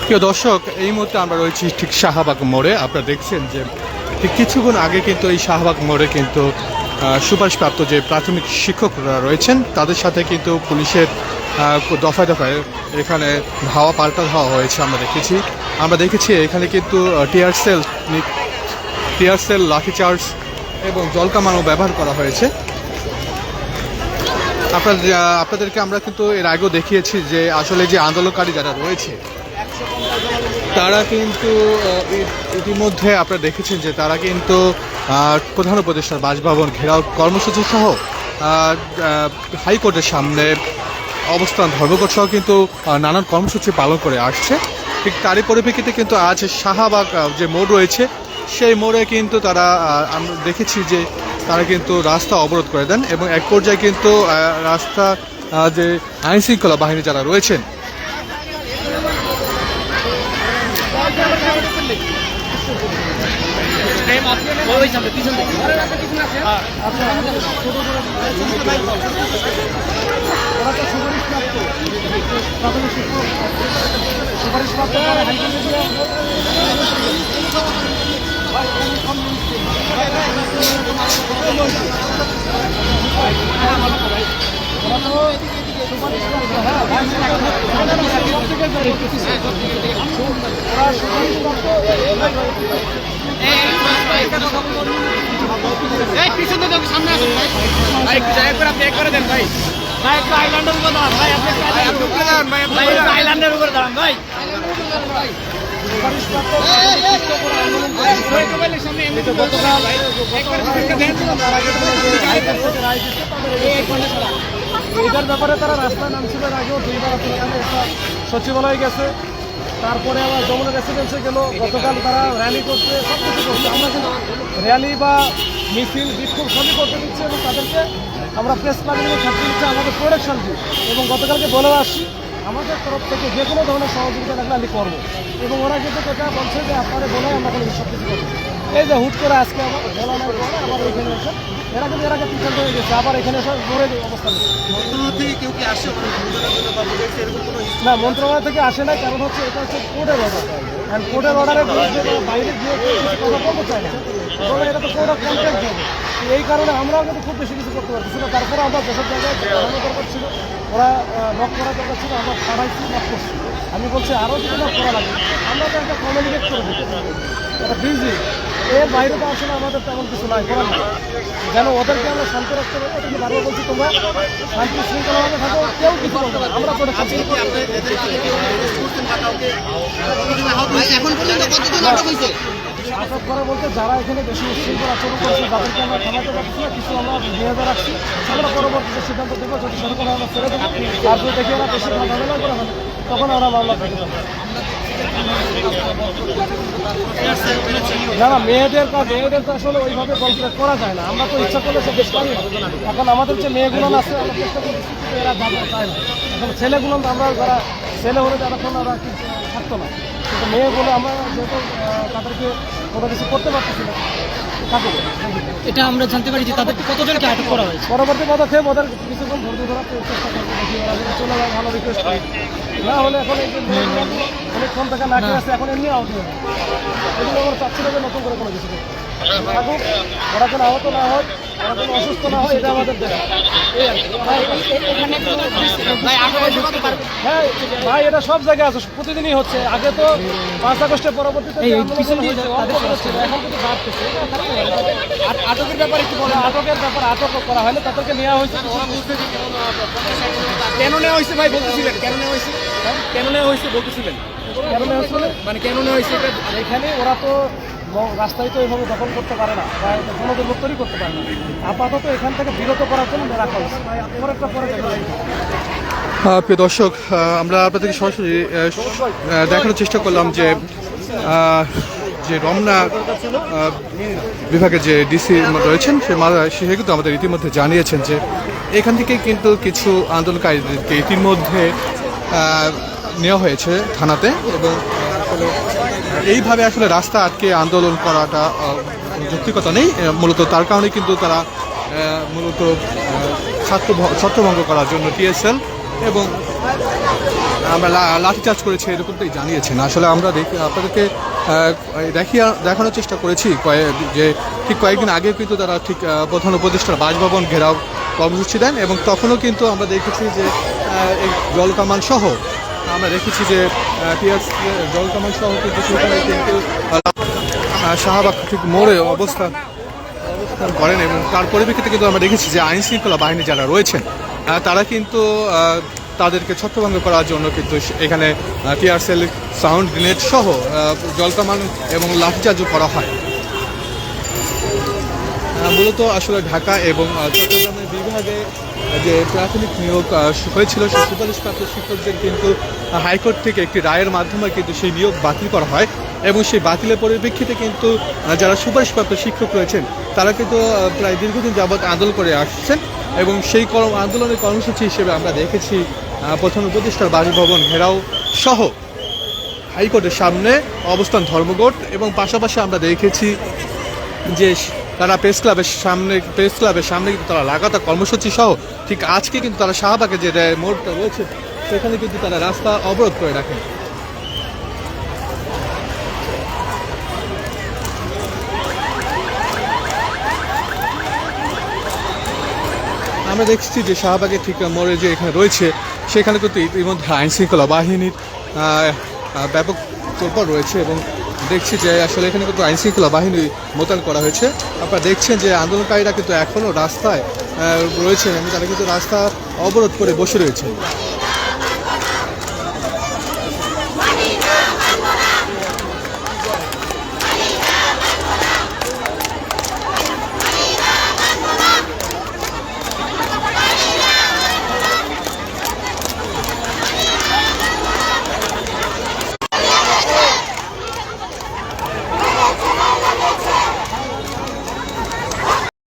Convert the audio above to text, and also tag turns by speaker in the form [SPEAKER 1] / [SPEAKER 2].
[SPEAKER 1] প্রিয় দর্শক, এই মুহূর্তে আমরা রয়েছি ঠিক শাহবাগ মোড়ে। আপনারা দেখছেন যে ঠিক কিছুক্ষণ আগে কিন্তু এই শাহবাগ মোড়ে কিন্তু সুপারিশপ্রাপ্ত যে প্রাথমিক শিক্ষকরা রয়েছেন তাদের সাথে কিন্তু পুলিশের দফায় দফায় এখানে ধাওয়া পাল্টা ধাওয়া হয়েছে। আমরা দেখেছি এখানে কিন্তু টিয়ার সেল লাঠিচার্জ এবং জলকামানও ব্যবহার করা হয়েছে। আপনাদেরকে আমরা কিন্তু এর আগেও দেখিয়েছি যে আসলে যে আন্দোলনকারী যারা রয়েছে তারা কিন্তু ইতিমধ্যে আপনারা দেখেছেন যে তারা কিন্তু প্রধান উপদেষ্টার বাসভবন ঘেরাও কর্মসূচি সহ হাইকোর্টের সামনে অবস্থান ধর্মঘট সহ কিন্তু নানান কর্মসূচি পালন করে আসছে। ঠিক তারই পরিপ্রেক্ষিতে কিন্তু আজ শাহবাগ যে মোড় রয়েছে সেই মোড়ে কিন্তু আমরা দেখেছি যে তারা কিন্তু রাস্তা অবরোধ করে দেন এবং এক পর্যায়ে কিন্তু রাস্তা যে আইনশৃঙ্খলা বাহিনী যারা রয়েছেন
[SPEAKER 2] সামনে আসুন ভাই, একবারে দেন ভাই, আইল্যান্ডের উপর দাঁড়ান ভাই, আইল্যান্ডের উপর দাঁড়ান ভাই।
[SPEAKER 3] এটার ব্যাপারে তারা রাস্তায় নামছিল, এর আগেও দুইবার এখানে একটা সচিবালয় গেছে, তারপরে আবার যমুনা রেসিডেন্সে গেল, গতকাল তারা র্যালি করছে, সব কিছু করছে। আমরা কিন্তু র্যালি বা মিছিল বিক্ষোভ সবই করতে দিচ্ছি এবং তাদেরকে আমরা প্রেস ক্লাবের থাকতে দিচ্ছি আমাদের প্রোটেকশন দিই এবং গতকালকে বলেও আসছি আমাদের তরফ থেকে যে কোনো ধরনের সহযোগিতা থাকলে আমি করবো। এবং ওরা কিন্তু এটা বলছে যে আপনারা বলে আমরা কোনো সব কিছু করবো। এই যে হুট করে আজকে আমার বলা নাই বলে আবার ওইখানে এসে এরা কিন্তু এর আগে পিছন হয়ে গেছে, আবার এখানে এসে জোরে অবস্থা না, মন্ত্রণালয় থেকে আসে না, কারণ হচ্ছে এটা হচ্ছে কোর্টের অর্ডার, অ্যান্ড কোর্টের অর্ডারের বাইরে গিয়ে কিছু কথা বলতে চায় না, বলে এটা তো কোর্ট অফ কন্ট্যাক্ট হবে। এই কারণে আমরাও কিন্তু খুব বেশি কিছু করতে পারতেছি না। তারপরে আমরা যেসব জায়গায় বাড়ানো দরকার ছিল, ওরা নক করা দরকার ছিল, আমরা ছাড়াইছি, নক করছি। আমি বলছি আরও যদি নক করা লাগে আমরা তো একটা কমিউনিকেট করে দিতে এটা বিজি, এর বাইরে তো আসলে আমাদের তেমন কিছু নাই করার নাই। যেন ওদেরকে আমরা শান্ত রাখতে পারি, ওদেরকে বারবার বলছি তোমরা শান্তি শৃঙ্খলাভাবে থাকো, কেউ কিছু বলতে পারে, আমরা করে থাকি। আটক করা বলতে যারা এখানে বেশি উচ্ছৃঙ্খল আচরণ করছে তাদেরকে আমরা থামাতে পারছি না, কিছু আমরা নিয়ে রাখছি, আমরা পরবর্তীতে সিদ্ধান্ত দেবো, যদি সেরকম আমরা ছেড়ে দেবো, আর যদি দেখি ওরা বেশি ঝামেলা করে ফেলে তখন আমরা মামলা পেতে পারবো। না না, মেয়েদের তো আসলে ওইভাবে কলকুলেট করা যায় না, আমরা তো ইচ্ছা করলে সে বেশ পারি। এখন আমাদের যে মেয়েগুলো আছে আমরা চেষ্টা করছি এরা যাবে চায় না। এখন ছেলেগুলো আমরা যারা ছেলে হলে তখন ওরা থাকতো না, কিন্তু মেয়েগুলো আমরা যেহেতু তাদেরকে কোনো কিছু করতে পারতেছি না।
[SPEAKER 2] এটা আমরা জানতে পারি যে তাদের কতজনকে আটক করা হয়েছে।
[SPEAKER 3] পরবর্তী পদক্ষেপ ওদের কিছুক্ষণ ধৈর্য ধরার চেষ্টা করতে চলে যায়, ভালো রিকোয়েস্ট করি। না হলে এখন এই যে অনেকক্ষণ থেকে নাকি আছে, এখন এমনি আহত হয়ে যায়। এগুলো আমরা চাচ্ছিল যে নতুন করে কোনো কিছু করতে থাকুক, ওরা যেন আহত না হয়, ওরা যেন অসুস্থ না হয়, এটা আমাদের দেখা। হ্যাঁ ভাই, এটা সব জায়গায় আছে, প্রতিদিনই হচ্ছে। আগে তো 5 আগস্টের পরবর্তীতে এখন কিন্তু বাড়তেছে।
[SPEAKER 2] আটকের ব্যাপারে কি বলে?
[SPEAKER 3] আটকের ব্যাপার আটক করা হয়নি, তাদেরকে নেওয়া হয়েছে।
[SPEAKER 2] কেন নেওয়া হয়েছে ভাই বলতেছিলেন? কেন নেওয়া হয়েছে? কেন নেওয়া হয়েছে বলতেছিলেন?
[SPEAKER 3] কেন নেওয়া হয়েছিল
[SPEAKER 2] মানে কেন নেওয়া হয়েছে?
[SPEAKER 3] এখানে ওরা তো রাস্তায় তো এইভাবে দখল করতে পারে না বা কোনো তৈরি করতে পারে না। আপাতত এখান থেকে বিরত করার জন্য রাখা হয়েছে। পরে
[SPEAKER 1] প্রিয় দর্শক, আমরা আপনাদেরকে সরাসরি দেখানোর চেষ্টা করলাম যে রমনা বিভাগের যে ডিসি রয়েছেন সে কিন্তু আমাদের ইতিমধ্যে জানিয়েছেন যে এখান থেকে কিন্তু কিছু আন্দোলনকারীদেরকে ইতিমধ্যে নেওয়া হয়েছে থানাতে এবং এইভাবে আসলে রাস্তা আটকে আন্দোলন করাটা যৌক্তিকতা নেই। মূলত তার কারণে কিন্তু তারা মূলত ছত্রভঙ্গ করার জন্য টিএসএল এবং আমরা লাঠিচার্জ করেছি এরকমটাই জানিয়েছেন। আসলে আমরা আপনাদেরকে দেখানোর চেষ্টা করেছি যে ঠিক কয়েকদিন আগে কিন্তু তারা ঠিক প্রধান উপদেষ্টার বাসভবন ঘেরাও কর্মসূচি দেন এবং তখনও কিন্তু আমরা দেখেছি যে এই জলকামান সহ আমরা দেখেছি যে টিয়ার জলকামান সহ কিন্তু সেখানে কিন্তু শাহবাগ ঠিক মোড়ে অবস্থান করেন এবং তার পরিপ্রেক্ষিতে কিন্তু আমরা দেখেছি যে আইন শৃঙ্খলা বাহিনী যারা রয়েছেন তারা কিন্তু তাদেরকে ছত্রভঙ্গ করার জন্য কিন্তু এখানে টিয়ার সেল, সাউন্ড গ্রেনেড সহ জলকামান এবং লাঠিচার্জও করা হয়। মূলত আসলে ঢাকা এবং চট্টগ্রামের বিভাগে যে প্রাথমিক নিয়োগ হয়েছিল সেই সুপারিশপ্রাপ্ত শিক্ষকদের কিন্তু হাইকোর্ট থেকে একটি রায়ের মাধ্যমে কিন্তু সেই নিয়োগ বাতিল করা হয় এবং সেই বাতিলের পরিপ্রেক্ষিতে কিন্তু যারা সুপারিশপ্রাপ্ত শিক্ষক রয়েছেন তারা কিন্তু প্রায় দীর্ঘদিন যাবৎ আন্দোলন করে আসছেন এবং সেই আন্দোলনের কর্মসূচি হিসেবে আমরা দেখেছি প্রধান উপদেষ্টার বাসভবন ঘেরাও সহ হাইকোর্টের সামনে অবস্থান ধর্মঘট এবং পাশাপাশি আমরা দেখেছি যে তারা প্রেস ক্লাবের সামনে কিন্তু তারা লাগাতার কর্মসূচি সহ ঠিক আজকে কিন্তু তারা শাহবাগে যে মোড়টা রয়েছে সেখানে কিন্তু তারা রাস্তা অবরোধ করে রাখেন। আমরা দেখছি যে শাহবাগের ঠিক মোড়ে যে এখানে রয়েছে সেখানে কিন্তু ইতিমধ্যে আইন শৃঙ্খলা বাহিনীর ব্যাপক তোড়পাড় রয়েছে এবং দেখছি যে আসলে এখানে কিন্তু আইন শৃঙ্খলা বাহিনী মোতায়েন করা হয়েছে। আপনারা দেখছেন যে আন্দোলনকারীরা কিন্তু এখনও রাস্তায় রয়েছেন এবং তারা কিন্তু রাস্তা অবরোধ করে বসে রয়েছে।